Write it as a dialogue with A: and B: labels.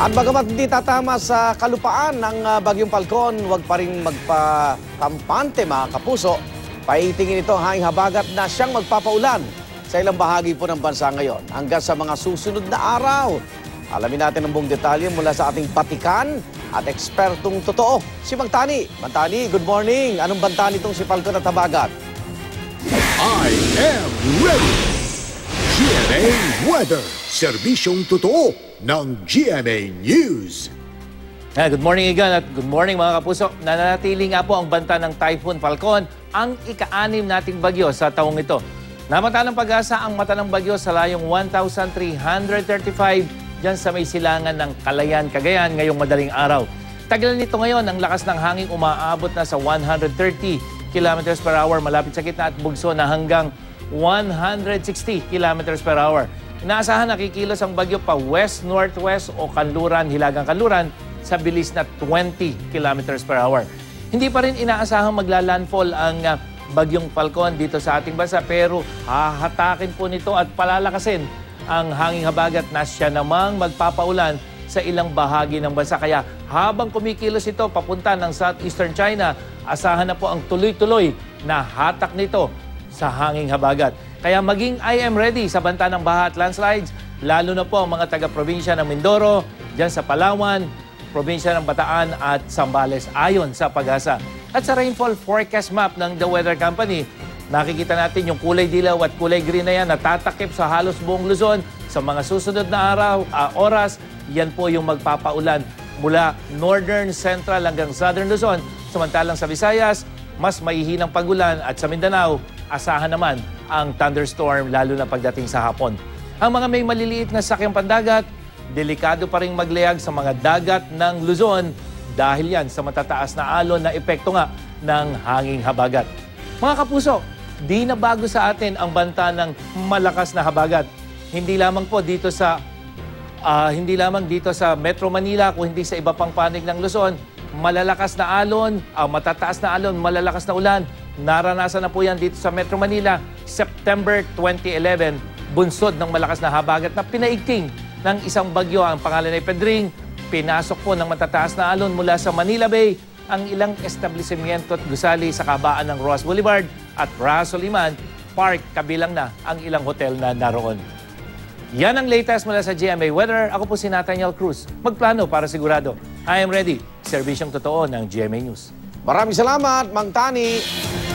A: At bagamat hindi tatama sa kalupaan ng Bagyong Falcon, huwag pa rin magpakampante mga kapuso. Paitingin ito ang hanging habagat na siyang magpapaulan sa ilang bahagi po ng bansa ngayon hanggang sa mga susunod na araw. Alamin natin ang buong detalye mula sa ating batikan at ekspertong totoo, si Mantani. Mantani, good morning. Anong banta nitong si Falcon at habagat?
B: I am ready! GMA Weather, serbisyong totoo ng GMA News.
C: Good morning again at good morning mga kapuso. Nananatili nga po ang banta ng Typhoon Falcon, ang ika-6 nating bagyo sa taong ito. Namata ng pag-asa ang mata ng bagyo sa layong 1,335 dyan sa may silangan ng Calayan, Cagayan ngayong madaling araw. Tagal nito ngayon, ang lakas ng hangin umaabot na sa 130 km per hour malapit sa gitna at bugso na hanggang 160 km per hour. Inaasahan nakikilos ang bagyo pa west-northwest o kanluran, hilagang kanluran sa bilis na 20 km per hour. Hindi pa rin inaasahang maglalandfall ang Bagyong Falcon dito sa ating bansa pero hahatakin po nito at palalakasin ang hanging habagat na siya namang magpapaulan sa ilang bahagi ng bansa. Kaya habang kumikilos ito papunta ng southeastern China, asahan na po ang tuloy-tuloy na hatak nito sa hanging habagat. Kaya maging I am ready sa banta ng baha at landslides, lalo na po ang mga taga-probinsya ng Mindoro, dyan sa Palawan, probinsya ng Bataan at Zambales ayon sa pag-asa. At sa rainfall forecast map ng The Weather Company, nakikita natin yung kulay dilaw at kulay green na yan na tatakip sa halos buong Luzon sa mga susunod na oras. Yan po yung magpapaulan mula northern, central hanggang southern Luzon. Samantalang sa Visayas, mas maihinang pagulan at sa Mindanao, asahan naman ang thunderstorm lalo na pagdating sa hapon. Ang mga may maliliit na sakyang pandagat, delikado pa rin maglayag sa mga dagat ng Luzon dahil yan sa matataas na alon na epekto nga ng hanging habagat. Mga kapuso, di na bago sa atin ang banta ng malakas na habagat. Hindi lamang dito sa Metro Manila, kung hindi sa iba pang panig ng Luzon, malalakas na alon, matataas na alon, malalakas na ulan. Naranasan na po yan dito sa Metro Manila, September 2011, bunsod ng malakas na habagat na pinaigting ng isang bagyo. Ang pangalan ay Pedring. Pinasok po ng matataas na alon mula sa Manila Bay ang ilang establishmento at gusali sa kabaan ng Roas Boulevard at Raso Liman Park, kabilang na ang ilang hotel na naroon. Yan ang latest mula sa GMA Weather. Ako po si Nathaniel Cruz. Magplano para sigurado. I am ready. Serbisyong totoo ng GMA News.
A: Maraming salamat, Mang Tani.